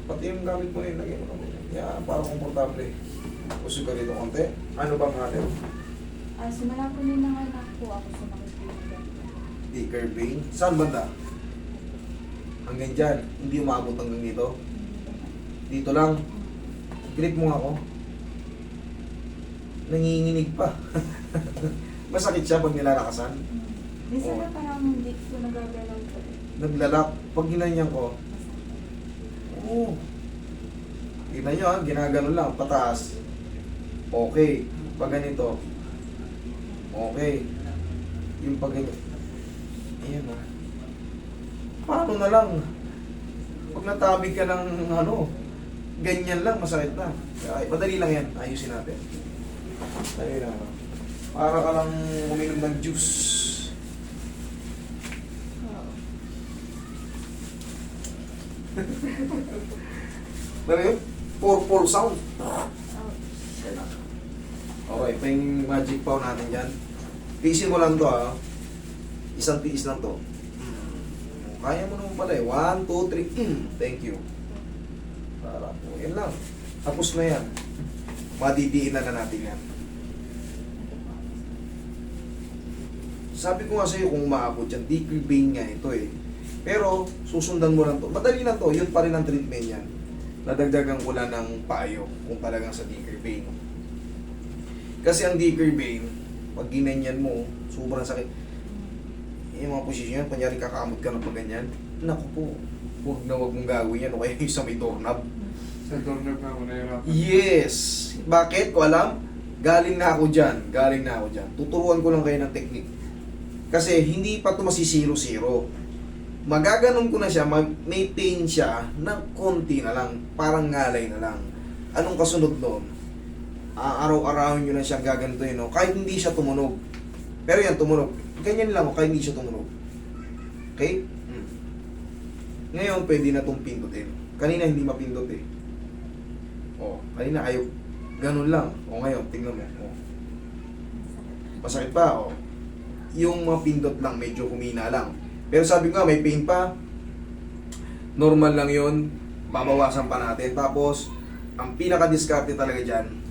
Pati yung gamit mo rin, lagyan mo naman. Yan, para komportable. Usog ka dito konti. Ano bang natin? Simula po din ng anak po ako sumakit po yung ganito. Dicker vein. Saan banda? Hanggang dyan. Hindi umabot hanggang dito. Dito lang. Grip mo nga ako. Nanginginig pa. Masakit siya pag nilalakasan. Minsan Oo. na parang hindi ko nagagalaw po. Naglalak. Pag ginanyan ko, Masakit. oo. Tignan nyo ha, ginagano lang, pataas. Okay. Pag ganito, okay. Yung pag ganito, ayan ha. Paano na lang? Pag natabig ka ng ano, ganyan lang, masakit na. Kaya, madali lang yan, ayusin natin. Dali lang. Para ka lang uminom ng juice. Oo. Dali yun? Purple sound. Oh. Okay, pa yung magic pow natin dyan. Tiisin mo lang to ha. Isang tiis lang to. Kaya mo naman pala eh. 1, 2, 3. Thank you. Para po. Yan lang. Tapos na yan. Madidiin na natin yan. Sabi ko nga sa'yo kung umaabot yan, dicker vein nga ito eh. Pero susundan mo lang to. Madali lang to. Yun pa rin ang treatment yan. Nadagdagan ko lang ng payo kung talagang sa dicker vein. Kasi ang dicker vein, pag ginanyan mo, sobrang sakit. Yung mga posisyon yan, kunyari kakaamot ka ng pag ganyan, naku po, huwag na huwag mong gagawin yan o kaya yung sa may doorknob. Sa doorknob nga mo nahirapan. Yes! Bakit? Ko alam? Galing na ako dyan. Galing na ako dyan. Tuturuan ko lang kayo ng technique. Kasi hindi pa ito masisiro-zero. Magaganon ko na siya, may pain siya ng konti na lang. Parang ngalay na lang. Anong kasunod doon? Araw-arawin nyo na siyang gagantuin, no? Kahit hindi siya tumunog. Pero yan, tumunog. Ganyan lang, kahit hindi siya tumunog. Okay? Ngayon, pwede na itong pindutin. Kanina hindi mapindot eh. O, kanina ayaw. Ganun lang. O ngayon, tingnan mo. O. Masakit pa, o. Yung mapindot lang, medyo humina lang. Pero sabi ko nga, may pain pa. Normal lang yun. Babawasan pa natin. Tapos, ang pinaka-diskarte talaga dyan,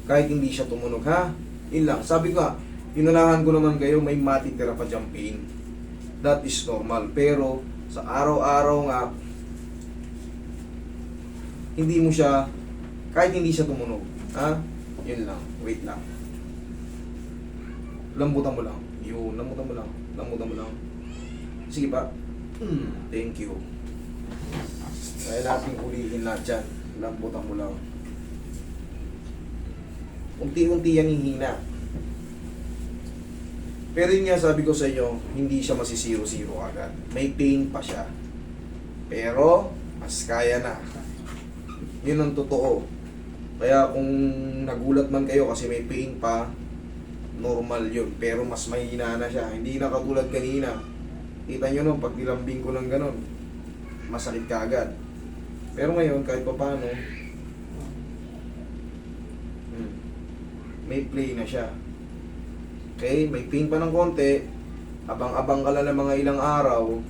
kahit hindi siya tumunog, ha? Yun lang. Sabi ko nga, inunahan ko naman kayo, may matitira pa dyan pain. That is normal. Pero, sa araw-araw nga, hindi mo siya, kahit hindi siya tumunog, ha? Yun lang. Wait lang. Lambutan mo lang. Yun, lambutan mo lang. Lambutan mo lang. Sige pa. Thank you. Kaya natin ulihin lahat dyan. Lambutan mo lang. Unti-unti yan hihina. Pero yun nga sabi ko sa inyo, hindi siya masisiro-zero agad. May pain pa siya. Pero, mas kaya na. Yun ang totoo. Kaya kung nagulat man kayo kasi may pain pa, normal yun. Pero mas mahina na siya. Hindi na katulad kanina. Kita nyo no, pag nilambing ko ng ganon, masakit ka agad. Pero ngayon, kahit pa paano, may play na siya. Okay, may pain pa ng konti. Abang-abang ka lang ng mga ilang araw.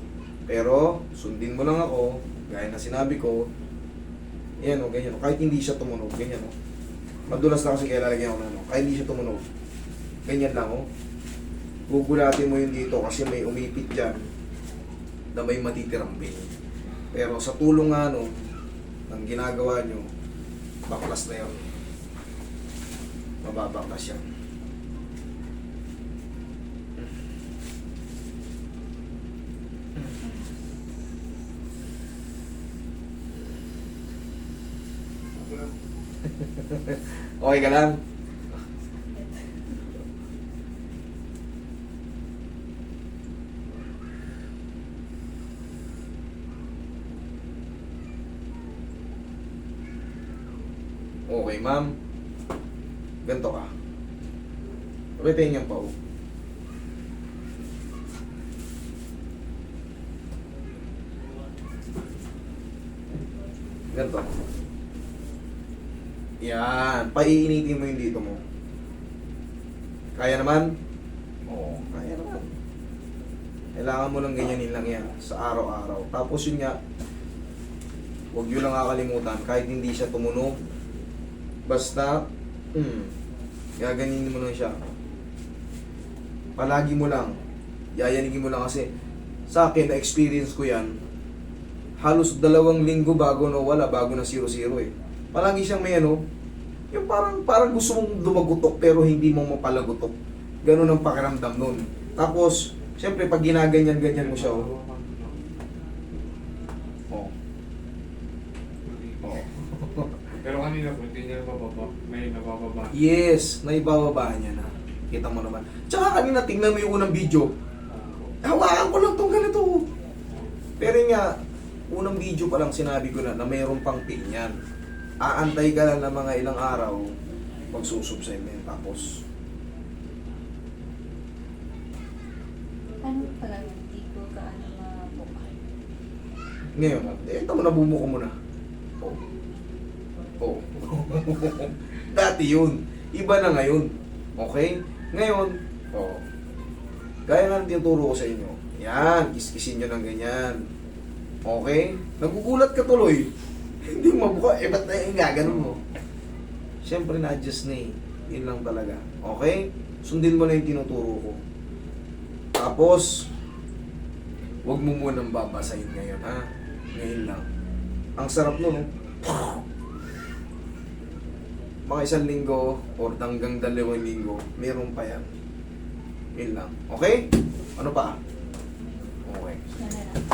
Pero, sundin mo lang ako. Gaya na sinabi ko. Yan o, ganyan o. Kahit hindi siya tumunog, ganyan o. Madulas na kasi kaya lalagyan ko na ano. Kahit hindi siya tumunog. Ganyan lang o. Gugulatin mo yun dito kasi may umipit dyan na may matitirang pain. Pero sa tulong nga no, ng ginagawa nyo, baklas na yun. Mababaklas yan. Okay ka lang? Okay, ma'am. Ganto ka. Retain yung pao. Ganto. Yan. Paiinitin mo yung dito mo. Kaya naman? Oo, kaya naman. Kailangan mo lang ganyanin lang yan sa araw-araw. Tapos yun nga, huwag nyo lang kakalimutan, kahit hindi siya tumunog, basta, gaganin mo lang siya. Palagi mo lang, yayanigin mo lang kasi, sa akin, na-experience ko yan, halos 2 linggo bago nawala, bago na 0-0 eh. Palagi siyang may ano, yung parang gusto mong dumagutok pero hindi mo mapalagutok. Ganun ang pakiramdam nun. Tapos, siyempre pag ginaganyan-ganyan mo siya, oh. Oh. Oh. Pero kanina po, hindi niya nabababa. May nabababa. Yes, naibababa niya na. Kita mo naman. Tsaka kanina, tingnan mo yung unang video. Hawakan ko lang tong ganito. Pero nga, unang video pa lang sinabi ko na mayroon pang pain yan. Aantay ka lang ng mga ilang araw, magsusubside yan. Tapos, Ano pala, hindi ko gaano mabuka. ngayon, ito mo, nabumuko mo na. Oh. Oh. Dati yun. Iba na ngayon. Okay? Ngayon, oh. Gaya nga ng tinuturo ko sa inyo. Yan, kiskisin nyo ng ganyan. Okay? Nagugulat ka tuloy. Hindi mabuka. Eh, ba't na yung gaganon mo? Siyempre, na-adjust na eh. Yun lang talaga. Okay? Sundin mo na yung tinuturo ko. Tapos, huwag mo munang babasahin ngayon, ha? Ngayon lang. Ang sarap nun, no? Mga 1 linggo or hanggang 2 linggo, meron pa yan. Yun lang. Okay? Ano pa? Okay. Yan na lang.